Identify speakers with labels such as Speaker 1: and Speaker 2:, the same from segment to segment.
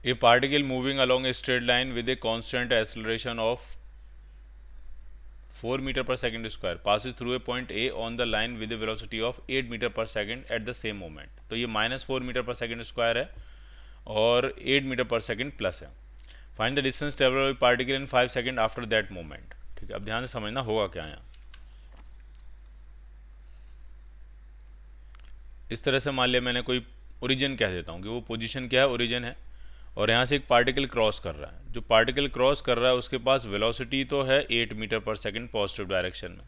Speaker 1: A particle moving along a straight line with a constant acceleration of 4 meter per second square passes through a point A on the line with a velocity of 8 meter per second at the same moment. तो ये -4 metre पर second square है और 8 metre पर second plus है. Find the distance travel by particle in 5 second after that moment. ठीक है, अब ध्यान से समझना होगा क्या यहाँ. इस तरह से मान लिया मैंने कोई ओरिजिन कह देता हूँ कि वो पोजीशन क्या है, ओरिजिन है, और यहाँ से एक पार्टिकल क्रॉस कर रहा है. जो पार्टिकल क्रॉस कर रहा है उसके पास वेलोसिटी तो है 8 मीटर पर सेकंड पॉजिटिव डायरेक्शन में,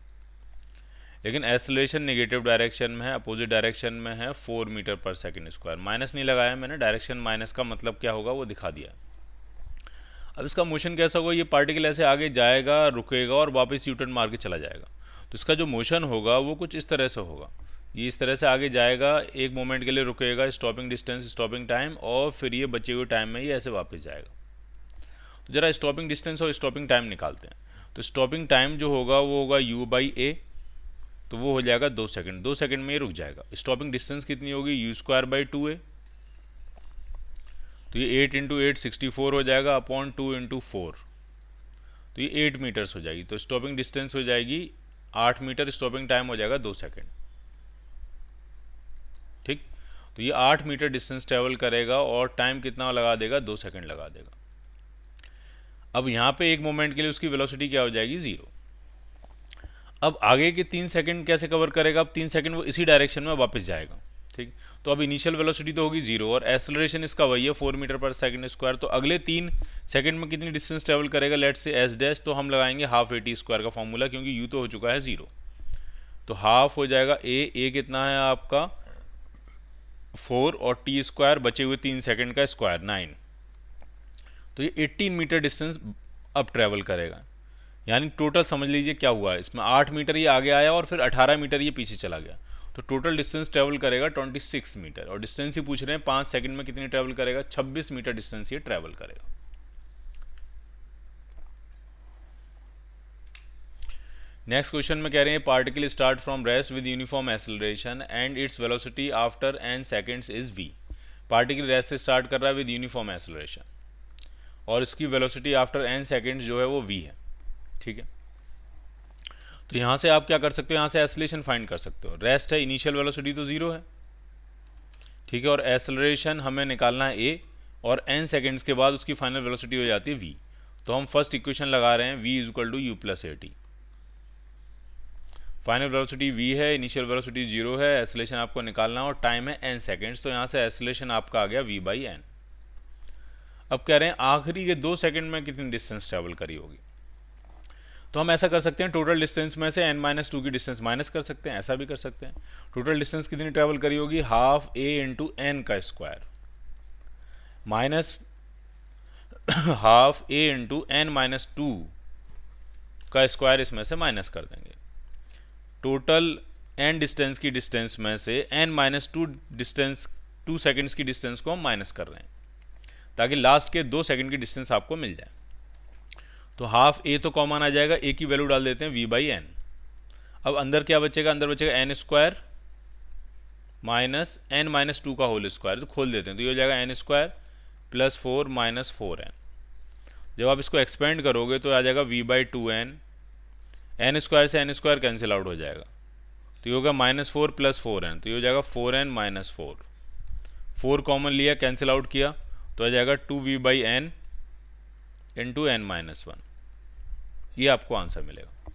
Speaker 1: लेकिन एक्सेलरेशन नेगेटिव डायरेक्शन में है, अपोजिट डायरेक्शन में है 4 मीटर पर सेकंड स्क्वायर. माइनस नहीं लगाया मैंने, डायरेक्शन माइनस का मतलब क्या होगा वो दिखा दिया. अब इसका मोशन कैसा होगा, ये पार्टिकल ऐसे आगे जाएगा, रुकेगा और वापस यू टर्न मार के चला जाएगा. तो इसका जो मोशन होगा वो कुछ इस तरह से होगा. ये इस तरह से आगे जाएगा, एक मोमेंट के लिए रुकेगा, स्टॉपिंग डिस्टेंस, स्टॉपिंग टाइम, और फिर ये बचे हुए टाइम में ये ऐसे वापस जाएगा. तो जरा स्टॉपिंग डिस्टेंस और स्टॉपिंग टाइम निकालते हैं. तो स्टॉपिंग टाइम जो होगा वो होगा u बाई ए, तो वो हो जाएगा 2 सेकंड. 2 सेकंड में ये रुक जाएगा. स्टॉपिंग डिस्टेंस कितनी होगी, यू स्क्वायर बाई 2a, तो ये 8 इंटू 8 64 हो जाएगा अपॉन 2 इंटू 4, तो ये 8 मीटर्स हो जाएगी. तो स्टॉपिंग डिस्टेंस हो जाएगी 8 मीटर, स्टॉपिंग टाइम हो जाएगा 2 सेकंड. ठीक, तो ये 8 मीटर डिस्टेंस ट्रेवल करेगा और टाइम कितना लगा देगा, 2 सेकंड लगा देगा. अब यहाँ पे एक मोमेंट के लिए उसकी वेलोसिटी क्या हो जाएगी, 0. अब आगे के 3 सेकंड कैसे कवर करेगा, अब 3 सेकंड वो इसी डायरेक्शन में वापस जाएगा. ठीक, तो अब इनिशियल वेलोसिटी तो होगी 0 और एक्सेलरेशन इसका वही है 4 मीटर पर सेकंड स्क्वायर. तो अगले 3 सेकंड में कितनी डिस्टेंस ट्रेवल करेगा, लेट्स से एस डैश, तो हम लगाएंगे हाफ ए टी स्क्वायर का फॉर्मूला, क्योंकि यू तो हो चुका है 0. तो हाफ हो जाएगा ए कितना है आपका 4 और टी स्क्वायर बचे हुए 3 सेकंड का स्क्वायर 9. तो ये 18 मीटर डिस्टेंस अब ट्रेवल करेगा. यानी टोटल समझ लीजिए क्या हुआ है, इसमें 8 मीटर ये आगे आया और फिर 18 मीटर ये पीछे चला गया. तो टोटल डिस्टेंस ट्रेवल करेगा 26 मीटर, और डिस्टेंस ही पूछ रहे हैं 5 सेकंड में कितनी ट्रेवल करेगा, 26 मीटर डिस्टेंस ये ट्रेवल करेगा. नेक्स्ट क्वेश्चन में कह रहे हैं particle start from rest with uniform acceleration and its velocity after n seconds is v. Particle rest से स्टार्ट कर रहा है विद यूनिफॉर्म एक्सेलरेशन और इसकी वेलोसिटी आफ्टर n सेकंड्स जो है वो v है. ठीक है, तो यहाँ से आप क्या कर सकते हो, यहाँ से एक्सेलरेशन फाइंड कर सकते हो. रेस्ट है, इनिशियल वेलोसिटी तो 0 है. ठीक है, और एक्सेलरेशन हमें निकालना है a, और n सेकंड्स के बाद उसकी फाइनल वेलोसिटी हो जाती है v. तो हम फर्स्ट इक्वेशन लगा रहे हैं v is equal to u plus a t. Final velocity v है, इनिशियल वेलोसिटी 0 है, एक्सेलरेशन आपको निकालना है और टाइम है n सेकंड्स. तो यहाँ से एक्सेलरेशन आपका आ गया v बाई एन. अब कह रहे हैं आखिरी के 2 सेकंड में कितनी डिस्टेंस ट्रेवल करी होगी. तो हम ऐसा कर सकते हैं, टोटल डिस्टेंस में से n-2 की डिस्टेंस माइनस कर सकते हैं, ऐसा भी कर सकते हैं. टोटल डिस्टेंस कितनी ट्रेवल करी होगी, हाफ a इंटू एन का square minus half a into n-2 का स्क्वायर, इसमें से माइनस कर देंगे. टोटल n डिस्टेंस की डिस्टेंस में से n-2 डिस्टेंस 2 सेकंड्स की डिस्टेंस को हम माइनस कर रहे हैं ताकि लास्ट के 2 सेकंड की डिस्टेंस आपको मिल जाए. तो हाफ ए तो कॉमन आ जाएगा, ए की वैल्यू डाल देते हैं v बाई एन. अब अंदर क्या बचेगा, अंदर बचेगा एन स्क्वायर माइनस n-2 का होल स्क्वायर. तो खोल देते हैं, तो ये हो जाएगा N square plus 4 minus 4n. जब आप इसको एक्सपेंड करोगे तो आ जाएगा v by 2n. N square से एन स्क्वायर कैंसिल आउट हो जाएगा, तो ये होगा -4 प्लस 4n, तो ये हो जाएगा 4n माइनस 4. 4 कॉमन लिया, कैंसिल आउट किया, तो आ जाएगा 2v by n into n minus 1. ये आपको आंसर मिलेगा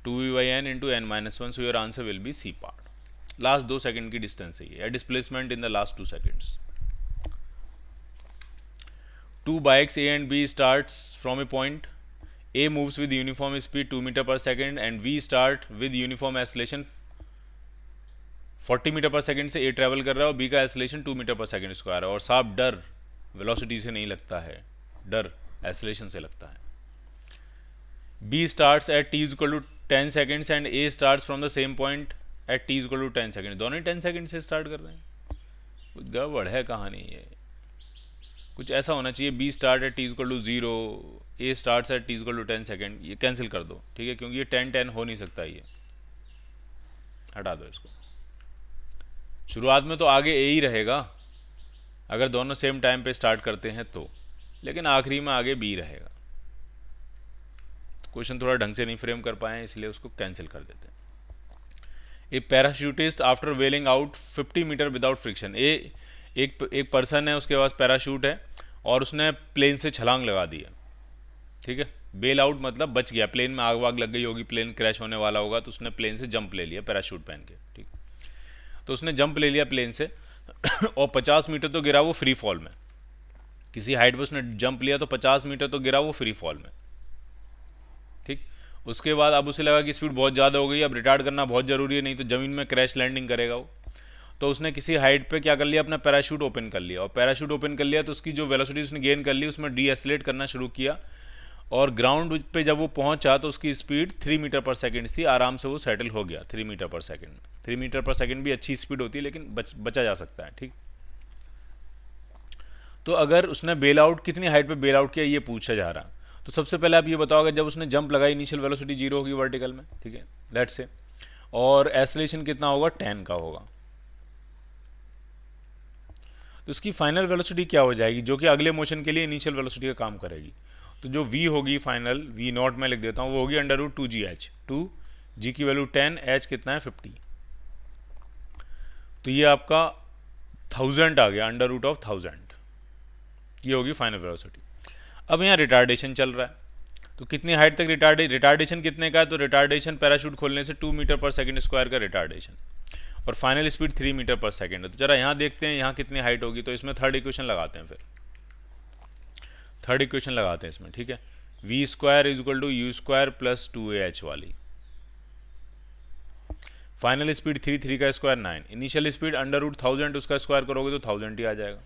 Speaker 1: 2v by n into n minus 1. So your answer will be c part. Last 2 second की डिस्टेंस है, displacement in the last 2 seconds. 2 bikes A and B starts from a point. A moves with uniform speed 2 meter per second and V start with uniform acceleration 40 metre पर second से A travel कर रहा है और B का acceleration 2 metre पर second square है. और साहब डर वेलोसिटी से नहीं लगता है, डर एक्सेलरेशन से लगता है. B starts at t is equal to 10 seconds and A starts from the same point at t is equal to 10 seconds. दोनों ही 10 सेकंड से स्टार्ट कर रहे हैं. कुछ गड़बड़ है कहानी ये, कुछ ऐसा होना चाहिए. B start at t is equal to 0, A starts at t is equal to 10 second. ये कैंसिल कर दो, ठीक है, क्योंकि ये 10-10 हो नहीं सकता, ये हटा दो इसको. शुरुआत में तो आगे A ही रहेगा अगर दोनों सेम टाइम पे स्टार्ट करते हैं तो. लेकिन आखिरी में आगे बी रहेगा। क्वेश्चन थोड़ा ढंग से नहीं फ्रेम कर पाए इसलिए उसको कैंसिल कर देते हैं। ए पैराशूटिस्ट आफ्टर वेलिंग आउट 50 मीटर विदाउट फ्रिक्शन। एक पर्सन है, उसके पास पैराशूट है और उसने प्लेन से छलांग लगा दी है, ठीक है। बेल आउट मतलब बच गया, प्लेन में आग वाग लग गई होगी, प्लेन क्रैश होने वाला होगा, तो उसने प्लेन से जंप ले लिया पैराशूट पहन के, ठीक। तो उसने जंप ले लिया प्लेन से और 50 मीटर तो गिरा वो फ्री फॉल में, किसी हाइट पर उसने जंप लिया तो 50 मीटर तो गिरा वो फ्री फॉल में, ठीक। उसके बाद अब उसे लगा कि स्पीड बहुत ज़्यादा हो गई, अब रिटार्ड करना बहुत ज़रूरी है, नहीं तो ज़मीन में क्रैश लैंडिंग करेगा वो। तो उसने किसी हाइट पे क्या कर लिया, अपना पैराशूट ओपन कर लिया, और पैराशूट ओपन कर लिया तो उसकी जो वेलोसिटी उसने गेन कर ली उसमें डीएसलेट करना शुरू किया, और ग्राउंड पे जब वो पहुंचा तो उसकी स्पीड 3 मीटर पर सेकंड थी, आराम से वो सेटल हो गया 3 मीटर पर सेकंड। 3 मीटर पर सेकंड भी अच्छी स्पीड होती है, लेकिन बचा जा सकता है, ठीक। तो अगर उसने बेल आउट, कितनी हाइट पे बेल आउट किया ये पूछा जा रहा, तो सबसे पहले आप ये बताओगे जब उसने जंप लगाई इनिशियल वेलोसिटी 0 होगी वर्टिकल में, ठीक है, लेट्स से, और एक्सेलरेशन कितना होगा 10 का होगा, तो उसकी फाइनल वेलोसिटी क्या हो जाएगी, जो कि अगले मोशन के लिए इनिशियल वेलोसिटी का काम करेगी। तो जो v होगी फाइनल, v नॉट में लिख देता हूँ, वो होगी √2gh। 2g की वैल्यू 10, h कितना है 50, तो ये आपका 1000 आ गया, √1000, ये होगी फाइनल वेलोसिटी। अब यहाँ रिटार्डेशन चल रहा है, तो कितनी हाइट तक रिटार्डेशन कितने का है, तो रिटार्डेशन पैराशूट खोलने से 2 मीटर पर सेकंड स्क्वायर का रिटार्डेशन, और फाइनल स्पीड 3 मीटर पर सेकंड है। तो जरा यहाँ देखते हैं यहाँ कितनी हाइट होगी, तो इसमें थर्ड इक्वेशन लगाते हैं, फिर थर्ड इक्वेशन लगाते हैं इसमें, ठीक है। v square is equal to u square plus 2ah वाली, फाइनल स्पीड 3 का स्क्वायर 9, इनिशियल स्पीड √1000, उसका स्क्वायर करोगे तो 1000 ही आ जाएगा,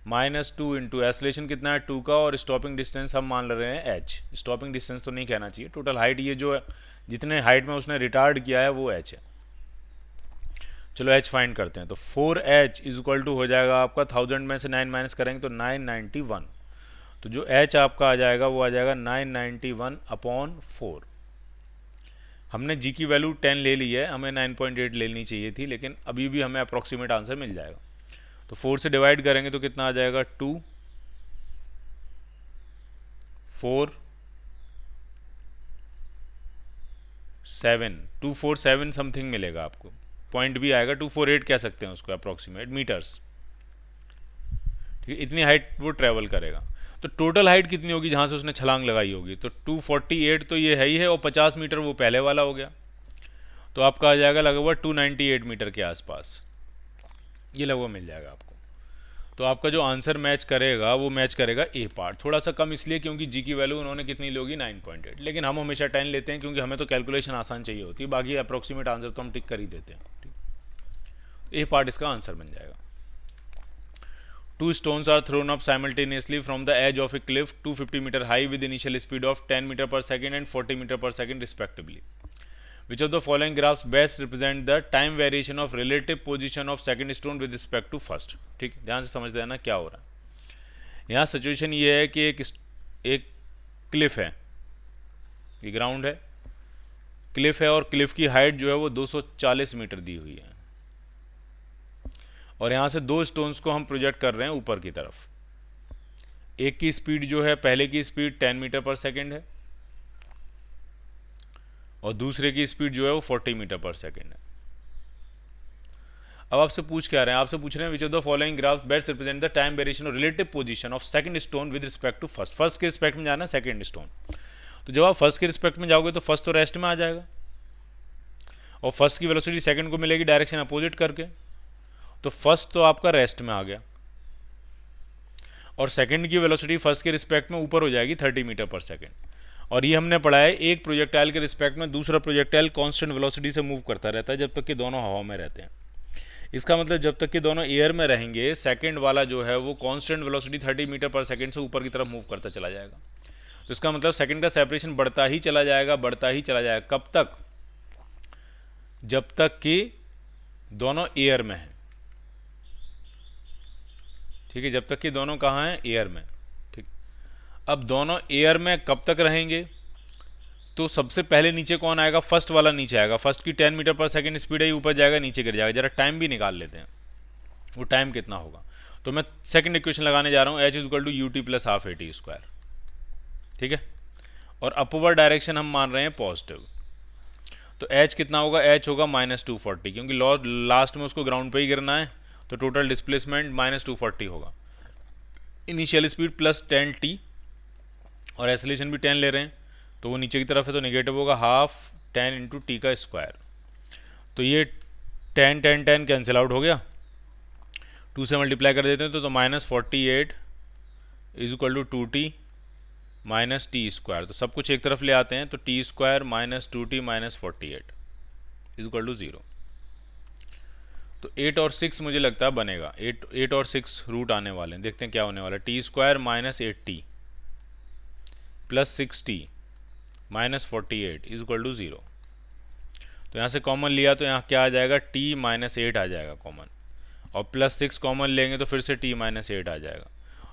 Speaker 1: -2 इंटू एसलेशन कितना है 2 का, और स्टॉपिंग डिस्टेंस हम मान रहे हैं h, स्टॉपिंग डिस्टेंस तो नहीं कहना चाहिए, टोटल हाइट ये जो है जितने हाइट में उसने रिटार्ड किया है वो h है। चलो h फाइंड करते हैं, तो 4h इज इक्वल टू हो जाएगा आपका 1000 में से 9 माइनस करेंगे तो 991, तो जो h आपका आ जाएगा वो आ जाएगा 991/4। हमने g की वैल्यू 10 ले ली है, हमें 9.8 लेनी चाहिए थी, लेकिन अभी भी हमें अप्रॉक्सीमेट आंसर मिल जाएगा। तो 4 से डिवाइड करेंगे तो कितना आ जाएगा 2 4 7 247 समथिंग मिलेगा आपको, पॉइंट भी आएगा, 248 कह सकते हैं उसको अप्रॉक्सीमेट मीटर्स, ठीक है। इतनी हाइट वो ट्रेवल करेगा। तो टोटल हाइट कितनी होगी जहाँ से उसने छलांग लगाई होगी, तो 248 तो ये है ही है, और 50 मीटर वो पहले वाला हो गया, तो आपका आ जाएगा लगभग 298 मीटर के आसपास, ये लगभग मिल जाएगा आपको। तो आपका जो आंसर मैच करेगा वो मैच करेगा ए पार्ट, थोड़ा सा कम इसलिए क्योंकि जी की वैल्यू उन्होंने कितनी ली होगी 9.8, लेकिन हम हमेशा 10 लेते हैं क्योंकि हमें तो कैलकुलेशन आसान चाहिए होती है, बाकी अप्रोक्सीमेट आंसर तो हम टिक कर ही देते हैं। ए पार्ट इसका आंसर बन जाएगा। 2 stones are thrown up simultaneously from the edge of a cliff 250 meter high with initial speed of 10 meter per second and 40 meter per second respectively. Which of the following graphs best represent the time variation of relative position of second stone with respect to first? ठीक, ध्यान से समझ लेना क्या हो रहा है। यहाँ सिचुएशन ये है कि एक क्लिफ है, ये ग्राउंड है, क्लिफ है, और क्लिफ की हाइट जो है वो 240 मीटर दी हुई है, और यहाँ से 2 स्टोन्स को हम प्रोजेक्ट कर रहे हैं ऊपर की तरफ। एक की स्पीड जो है, पहले की स्पीड 10 मीटर पर सेकेंड है, और दूसरे की स्पीड जो है वो 40 मीटर पर सेकेंड है। अब आपसे पूछ क्या रहे हैं, आपसे पूछ रहे हैं which of the following graphs best represent the time variation और relative position of second stone with respect to first. First के रिस्पेक्ट में जाना है सेकंड स्टोन, तो जब आप फर्स्ट के रिस्पेक्ट में जाओगे तो फर्स्ट तो रेस्ट में आ जाएगा, और फर्स्ट की वेलोसिटी सेकंड को मिलेगी डायरेक्शन अपोजिट करके, तो फर्स्ट तो आपका रेस्ट में आ गया, और सेकंड की वेलोसिटी फर्स्ट के रिस्पेक्ट में ऊपर हो जाएगी 30 मीटर पर सेकंड। और ये हमने पढ़ा है एक प्रोजेक्टाइल के रिस्पेक्ट में दूसरा प्रोजेक्टाइल कांस्टेंट वेलोसिटी से मूव करता रहता है जब तक कि दोनों हवा में रहते हैं। इसका मतलब जब तक कि दोनों एयर में रहेंगे, सेकंड वाला जो है वो कांस्टेंट वेलोसिटी 30 मीटर पर सेकंड से ऊपर की तरफ मूव करता चला जाएगा। तो इसका मतलब सेकंड का सेपरेशन बढ़ता ही चला जाएगा, बढ़ता ही चला जाएगा। कब तक? जब तक कि दोनों एयर में हैं, ठीक है, जब तक कि दोनों कहाँ हैं? एयर में, ठीक। अब दोनों एयर में कब तक रहेंगे? तो सबसे पहले नीचे कौन आएगा? फर्स्ट वाला नीचे आएगा। फर्स्ट की 10 मीटर पर सेकंड स्पीड है, ऊपर जाएगा, नीचे गिर जाएगा। जरा टाइम भी निकाल लेते हैं, वो टाइम कितना होगा। तो मैं सेकंड इक्वेशन लगाने जा रहा हूँ, h equal to u t plus half a t square, ठीक है। और अपवर्ड डायरेक्शन हम मान रहे हैं पॉजिटिव, तो h कितना होगा, h होगा -240, क्योंकि लास्ट में उसको ग्राउंड पे ही गिरना है, तो टोटल डिस्प्लेसमेंट -240 होगा। इनिशियल स्पीड +10t और एक्सेलरेशन भी 10 ले रहे हैं, तो वो नीचे की तरफ है तो नेगेटिव होगा, हाफ 10 इंटू टी का स्क्वायर। तो ये 10 10 10 कैंसिल आउट हो गया, 2 से मल्टीप्लाई कर देते हैं तो -48 is equal to 2t minus t square. तो सब कुछ एक तरफ ले आते हैं, तो t square -2t minus 48 is equal to 0। तो 8 और 6 मुझे लगता है बनेगा, 8 और 6 रूट आने वाले हैं, देखते हैं क्या होने वाला है। T square -8t plus 6t minus 48 is equal to 0। तो यहाँ से कॉमन लिया तो यहाँ क्या आ जाएगा, t -8 आ जाएगा कॉमन, और +6 कॉमन लेंगे तो फिर से t -8 आ जाएगा।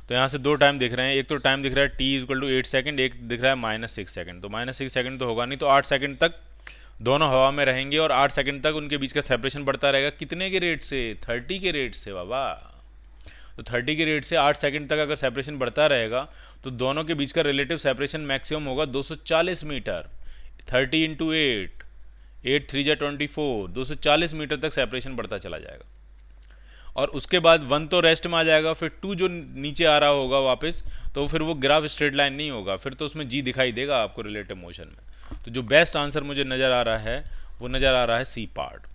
Speaker 1: तो यहाँ से दो टाइम दिख रहे हैं, एक तो टाइम दिख रहा है t इक्वल टू 8 सेकेंड, एक दिख रहा है -6 सेकेंड। तो -6 सेकेंड तो होगा नहीं, तो 8 सेकेंड तक दोनों हवा में रहेंगे और 8 सेकेंड तक उनके बीच का सेपरेशन बढ़ता रहेगा। कितने के रेट से, 30 के रेट से बाबा। तो 30 के रेट से 8 सेकेंड तक अगर सेपरेशन बढ़ता रहेगा तो दोनों के बीच का रिलेटिव सेपरेशन मैक्सिमम होगा 240 मीटर। 30 इंटू 8, 8 3 जा 24, 240 मीटर तक सेपरेशन बढ़ता चला जाएगा। और उसके बाद 1 तो रेस्ट में आ जाएगा, फिर 2 जो नीचे आ रहा होगा वापस, तो फिर वो ग्राफ स्ट्रेट लाइन नहीं होगा, फिर तो उसमें जी दिखाई देगा आपको रिलेटिव मोशन में। तो जो बेस्ट आंसर मुझे नज़र आ रहा है वो नज़र आ रहा है सी पार्ट।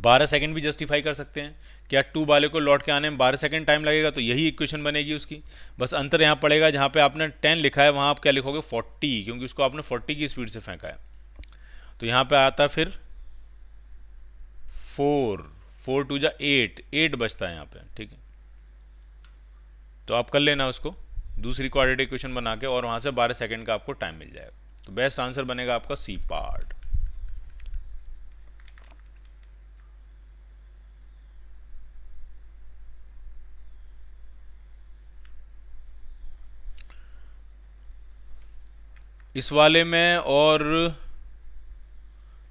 Speaker 1: 12 सेकंड भी जस्टिफाई कर सकते हैं, क्या 2 वाले को लौट के आने में 12 सेकंड टाइम लगेगा, तो यही इक्वेशन बनेगी उसकी। बस अंतर यहाँ पड़ेगा, जहाँ पे आपने 10 लिखा है वहाँ आप क्या लिखोगे 40, क्योंकि उसको आपने 40 की स्पीड से फेंका है। तो यहाँ पे आता फिर 4 2 जा 8 बचता है यहाँ पे, ठीक है। तो आप कर लेना उसको दूसरी क्वाड्रेटिक इक्वेशन बना के, और वहाँ से 12 सेकंड का आपको टाइम मिल जाएगा। तो बेस्ट आंसर बनेगा आपका सी पार्ट। इस वाले में और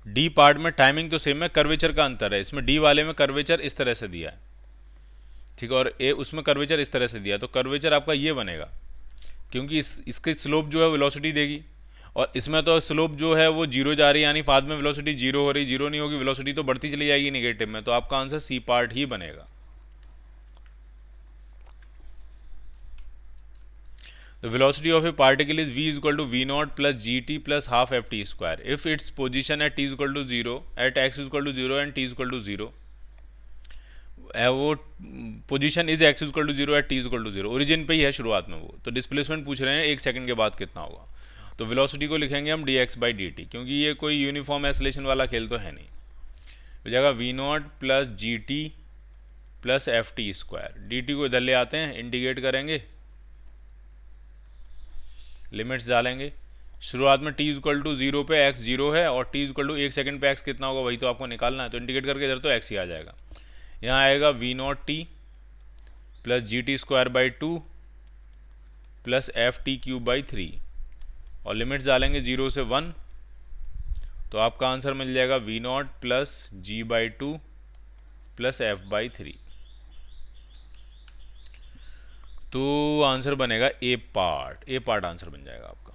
Speaker 1: डी पार्ट में टाइमिंग तो सेम है, कर्वेचर का अंतर है। इसमें डी वाले में कर्वेचर इस तरह से दिया है, ठीक है, और ए उसमें कर्वेचर इस तरह से दिया, तो कर्वेचर आपका ये बनेगा, क्योंकि इसकी स्लोप जो है वेलोसिटी देगी, और इसमें तो स्लोप जो है वो 0 जा रही है, यानी बाद में वेलोसिटी 0 हो रही, 0 नहीं होगी, वेलोसिटी तो बढ़ती चली जाएगी नेगेटिव में। तो आपका आंसर सी पार्ट ही बनेगा। The velocity of a particle is v is equal to v naught plus gt plus half ft square if its position at t is equal to 0, at x is equal to 0 and t is equal to 0. वो position is x is equal to 0 at t is equal to 0, origin पे ही है शुरुआत में वो। तो displacement पूछ रहे हैं 1 सेकंड के बाद कितना होगा, तो वेलोसिटी को लिखेंगे हम dx by dt, क्योंकि ये कोई यूनिफॉर्म एक्सेलरेशन वाला खेल तो है नहीं। हो जाएगा v naught plus gt plus ft square. dt को इधर ले आते हैं, इंटीग्रेट करेंगे, लिमिट्स डालेंगे। शुरुआत में t इक्वल टू 0 पे x 0 है, और t इक्वल टू 1 सेकंड पे x कितना होगा वही तो आपको निकालना है। तो इंटीग्रेट करके इधर तो x ही आ जाएगा। यहाँ आएगा v not t plus G T square by 2 plus F T cube by 3, और लिमिट्स डालेंगे 0 से 1, तो आपका आंसर मिल जाएगा v not plus g by 2 plus f by 3। तो आंसर बनेगा ए पार्ट आंसर बन जाएगा आपका।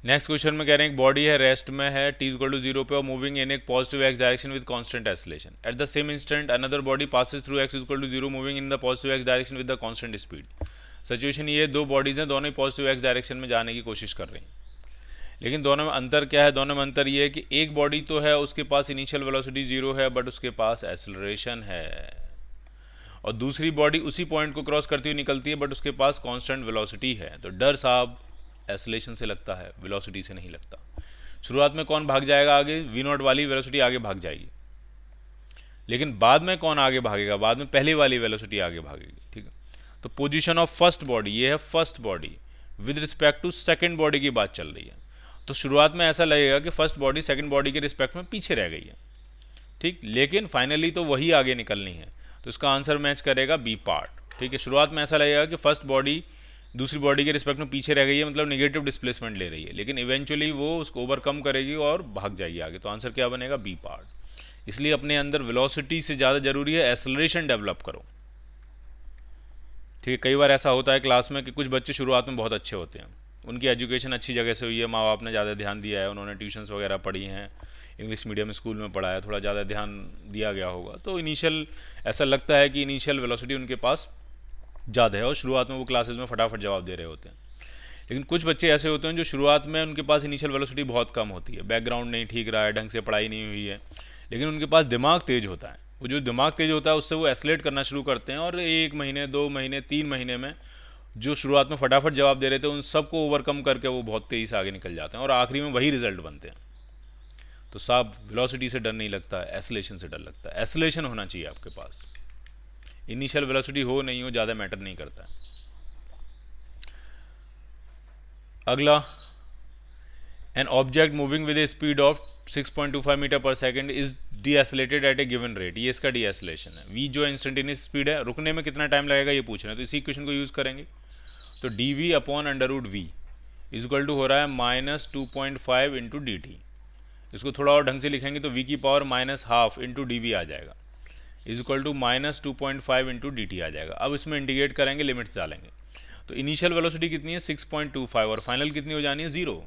Speaker 1: नेक्स्ट क्वेश्चन में कह रहे हैं एक बॉडी है, रेस्ट में है, t इक्वल टू 0 पे और मूविंग इन एक positive x direction with constant acceleration. At the same instant another body passes through x equal to 0 moving in the positive x direction with the constant speed. Situation ये, दो bodies हैं, दोनों ही positive x direction में जाने की कोशिश कर रही हैं, लेकिन दोनों में अंतर क्या है? दोनों में अंतर ये है कि एक बॉडी तो है उसके पास इनिशियल वेलोसिटी 0 है बट उसके पास एक्सेलरेशन है, और दूसरी बॉडी उसी पॉइंट को क्रॉस करती हुई निकलती है बट उसके पास कांस्टेंट वेलोसिटी है। तो डर साहब एक्सेलरेशन से लगता है, वेलोसिटी से नहीं लगता। शुरुआत में कौन भाग जाएगा आगे? वी नॉट वाली वेलोसिटी आगे भाग जाएगी, लेकिन बाद में कौन आगे भागेगा? बाद में पहले वाली वेलोसिटी आगे भागेगी, ठीक है। तो पोजीशन ऑफ फर्स्ट बॉडी, ये है first body with respect to second body की बात चल रही है। तो शुरुआत में ऐसा लगेगा कि फर्स्ट बॉडी सेकंड बॉडी के रिस्पेक्ट में पीछे रह गई है, ठीक, लेकिन फाइनली तो वही आगे निकलनी है। तो इसका आंसर मैच करेगा बी पार्ट, ठीक है। शुरुआत में ऐसा लगेगा कि फर्स्ट बॉडी दूसरी बॉडी के रिस्पेक्ट में पीछे रह गई है, मतलब नेगेटिव डिस्प्लेसमेंट ले रही है, लेकिन इवेंचुअली वो उसको ओवरकम करेगी और भाग जाएगी आगे। तो आंसर क्या बनेगा? B part. इसलिए अपने अंदर वेलोसिटी से ज़्यादा ज़रूरी है एक्सेलरेशन डेवलप करो। ठीक है, कई बार ऐसा होता है क्लास में कि कुछ बच्चे शुरुआत में बहुत अच्छे होते हैं, उनकी एजुकेशन अच्छी जगह से हुई है, माँ बाप ने ज़्यादा ध्यान दिया है, उन्होंने ट्यूशन्स वगैरह पढ़ी हैं, इंग्लिश मीडियम स्कूल में पढ़ा है, थोड़ा ज़्यादा ध्यान दिया गया होगा, तो इनिशियल ऐसा लगता है कि इनिशियल वेलोसिटी उनके पास ज़्यादा है और शुरुआत में वो क्लासेस में फटाफट जवाब दे रहे होते हैं। लेकिन कुछ बच्चे ऐसे होते हैं जो शुरुआत में उनके पास इनिशियल वेलोसिटी बहुत कम होती है, बैकग्राउंड नहीं ठीक रहा है, ढंग से पढ़ाई नहीं हुई है, लेकिन उनके पास दिमाग तेज होता है। वो जो दिमाग तेज होता है उससे वो एस्लेट करना शुरू करते हैं और 1 महीने 2 महीने 3 महीने में जो शुरुआत में फटाफट जवाब दे रहे थे उन सबको ओवरकम करके वो बहुत तेज़ी से आगे निकल जाते हैं और आखिरी में वही रिजल्ट बनते हैं। तो साहब वेलोसिटी से डर नहीं लगता, एस्लेशन से डर लगता है। एस्लेशन होना चाहिए आपके पास, इनिशियल वेलोसिटी हो नहीं हो ज़्यादा मैटर नहीं करता है। अगला, an object moving with a speed of 6.25 metre per second is decelerated at a given rate. ये इसका डीएसलेशन है। v जो इंस्टेंटेनियस स्पीड है, रुकने में कितना टाइम लगेगा ये पूछ रहे हैं, तो इसी क्वेश्चन को यूज़ करेंगे। तो dv upon under root v is equal to हो रहा है -2.5 इंटू डी टी। इसको थोड़ा और ढंग से लिखेंगे तो v की पावर -12 इंटू डी वी आ जाएगा, is equal to -2.5 into d t आ जाएगा। अब इसमें इंटीग्रेट करेंगे, लिमिट्स डालेंगे, तो इनिशियल वेलोसिटी कितनी है 6.25 और फाइनल कितनी हो जानी है 0,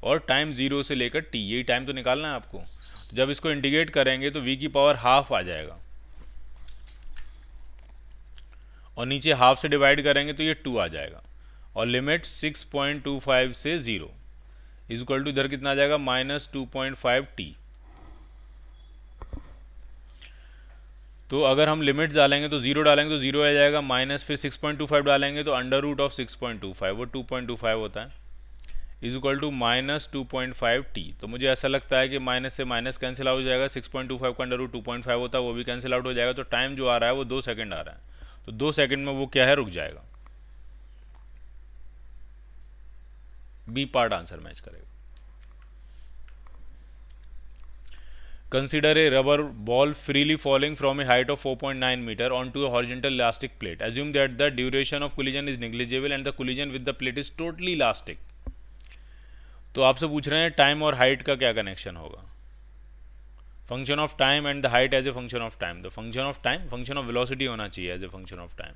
Speaker 1: और टाइम 0 से लेकर t, यही टाइम तो निकालना है आपको। तो जब इसको इंटीग्रेट करेंगे तो v की पावर हाफ आ जाएगा और नीचे हाफ से डिवाइड करेंगे तो ये 2 आ जाएगा, और लिमिट 6.25 से 0 इज इक्वल टू इधर कितना आ जाएगा -2.5 t। तो अगर हम लिमिट्स डालेंगे तो 0 डालेंगे तो 0 आ जाएगा, माइनस फिर 6.25 डालेंगे तो अंडर रूट ऑफ 6.25 वो 2.25 होता है, इज इक्वल टू -2.5 t। तो मुझे ऐसा लगता है कि माइनस से माइनस कैंसिल आउट हो जाएगा, 6.25 का अंडर रूट 2.5 होता है, वो भी कैंसिल आउट हो जाएगा। तो टाइम जो आ रहा है वो 2 सेकंड आ रहा है, तो 2 सेकंड में वो क्या है, रुक जाएगा। बी पार्ट आंसर मैच करेगा। Consider a rubber ball freely falling from a height of 4.9 meter onto a horizontal elastic plate. Assume that the duration of collision is negligible and the collision with the plate is totally elastic. तो आपसे पूछ रहे हैं time और height का क्या connection होगा। Function of time and the height as a function of time. The function of time function of velocity होना चाहिए as a function of time,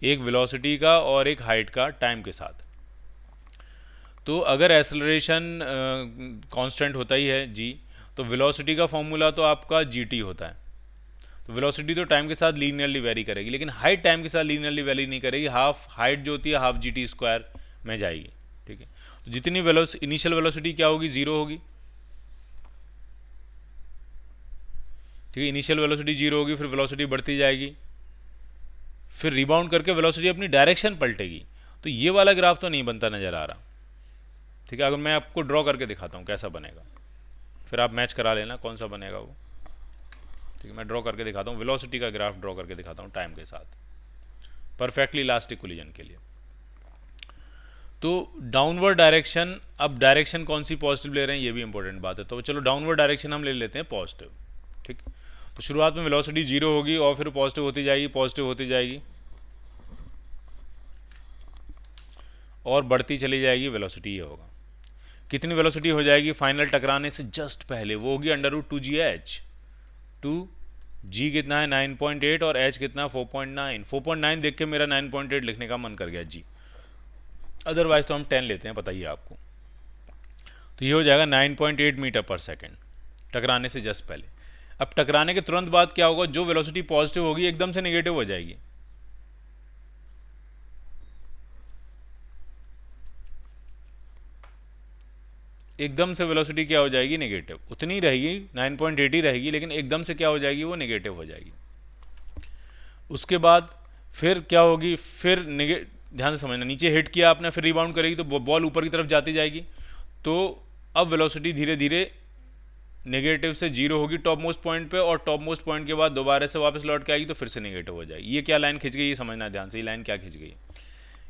Speaker 1: एक वेलोसिटी का और एक हाइट का टाइम के साथ। तो अगर एक्सेलरेशन कांस्टेंट होता ही है जी, तो वेलोसिटी का फॉर्मूला तो आपका gt होता है। तो वेलोसिटी तो टाइम के साथ लीनियरली वेरी करेगी, लेकिन हाइट टाइम के साथ लीनियरली वेरी नहीं करेगी, हाफ हाइट जो होती है हाफ gt स्क्वायर में जाएगी। ठीक है, तो जितनी इनिशियल वेलोसिटी क्या होगी, 0 होगी। ठीक है, इनिशियल वेलोसिटी 0 होगी, फिर वेलोसिटी बढ़ती जाएगी, फिर रिबाउंड करके वेलोसिटी अपनी डायरेक्शन पलटेगी। तो ये वाला ग्राफ तो नहीं बनता नजर आ रहा। ठीक है, अगर मैं आपको ड्रॉ करके दिखाता हूँ कैसा बनेगा, फिर आप मैच करा लेना कौन सा बनेगा वो। ठीक है, मैं ड्रॉ करके दिखाता हूँ, वेलोसिटी का ग्राफ ड्रॉ करके दिखाता हूँ टाइम के साथ, परफेक्टली इलास्टिक कोलिजन के लिए। तो डाउनवर्ड डायरेक्शन, अब डायरेक्शन कौन सी पॉजिटिव ले रहे हैं ये भी इंपॉर्टेंट बात है। तो चलो डाउनवर्ड डायरेक्शन हम ले लेते हैं पॉजिटिव। ठीक, तो शुरुआत में वेलोसिटी 0 होगी और फिर पॉजिटिव होती जाएगी, पॉजिटिव होती जाएगी और बढ़ती चली जाएगी वेलोसिटी। ये होगा कितनी वेलोसिटी हो जाएगी फाइनल टकराने से जस्ट पहले, वो होगी अंडर रूट 2gh। 2g कितना है 9.8 और h कितना है 4.9। 4.9 देख के मेरा 9.8 लिखने का मन कर गया जी, अदरवाइज तो हम 10 लेते हैं, पता ही है आपको। तो ये हो जाएगा 9.8 मीटर पर सेकेंड टकराने से जस्ट पहले। अब टकराने के तुरंत बाद क्या होगा, जो वेलोसिटी पॉजिटिव होगी एकदम से नेगेटिव हो जाएगी। एकदम से वेलोसिटी क्या हो जाएगी, नेगेटिव। उतनी रहेगी 9.8 ही रहेगी, लेकिन एकदम से क्या हो जाएगी, वो नेगेटिव हो जाएगी। उसके बाद फिर क्या होगी, फिर ध्यान से समझना, नीचे हिट किया आपने, फिर रिबाउंड करेगी तो बॉल ऊपर की तरफ जाती जाएगी। तो अब वेलोसिटी धीरे धीरे नेगेटिव से 0 होगी टॉप मोस्ट पॉइंट पे, और टॉप मोस्ट पॉइंट के बाद दोबारा से वापस लौट के आएगी तो फिर से नेगेटिव हो जाएगी। ये क्या लाइन खिंच गई, ये समझना ध्यान से, ये लाइन क्या खिंच गई।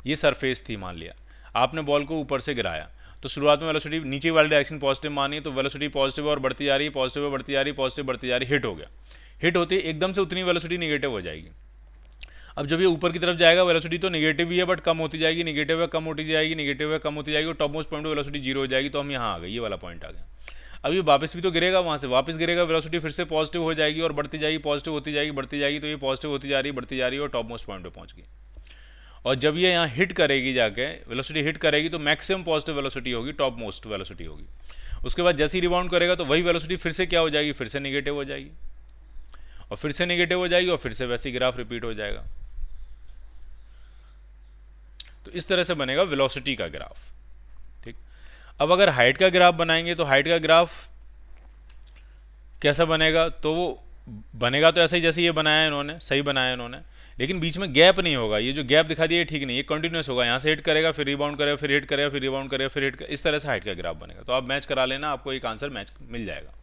Speaker 1: ये सरफेस थी, मान लिया आपने बॉल को ऊपर से गिराया, तो शुरुआत में वेलोसिटी नीचे वाली डायरेक्शन पॉजिटिव मानी, तो वेलोसिटी पॉजिटिव और बढ़ती जा रही है, पॉजिटिव बढ़ती जा रही है, पॉजिटिव बढ़ती जा रही है, हिट हो गया। हिट होती है एकदम से उतनी वेलोसिटी नेगेटिव हो जाएगी। अब जब ये ऊपर की तरफ जाएगा वेलोसिटी तो नेगेटिव ही है बट कम होती जाएगी, नेगेटिव है कम होती जाएगी, नेगेटिव है कम होती जाएगी, और टॉप मोस्ट पॉइंट पे वेलोसिटी 0 हो जाएगी। तो हम यहाँ आ गए, ये वाला पॉइंट आ गया। अब ये वापस भी तो गिरेगा, वहाँ से वापस गिरेगा, वेलोसिटी फिर से पॉजिटिव हो जाएगी और बढ़ती जाएगी, पॉजिटिव होती जाएगी, बढ़ती जाएगी, तो ये पॉजिटिव होती जा रही है, बढ़ती जा रही है और टॉप मोस्ट पॉइंट पे पहुँच गई। और जब ये यहाँ हिट करेगी, जाके वेलोसिटी हिट करेगी, तो मैक्सिमम पॉजिटिव वेलोसिटी होगी, टॉप मोस्ट वेलोसिटी होगी। उसके बाद जैसे ही रिबाउंड करेगा तो वही वेलोसिटी फिर से क्या हो जाएगी, फिर से नेगेटिव हो जाएगी, और फिर से नेगेटिव हो जाएगी, और फिर से वैसे ग्राफ रिपीट हो जाएगा। तो इस तरह से बनेगा वेलोसिटी का ग्राफ। ठीक, अब अगर हाइट का ग्राफ बनाएंगे तो हाइट का ग्राफ कैसा बनेगा, तो वो बनेगा तो ऐसा ही जैसे ये बनाया इन्होंने, सही बनाया इन्होंने, लेकिन बीच में गैप नहीं होगा। ये जो गैप दिखा दिया ठीक नहीं, ये कंटिन्यूस होगा, यहाँ से हिट करेगा, फिर रिबाउंड करेगा, फिर हिट करेगा, फिर रिबाउंड करेगा, फिर हिट, इस तरह से हाइट का ग्राफ बनेगा। तो आप मैच करा लेना, आपको एक आंसर मैच मिल जाएगा।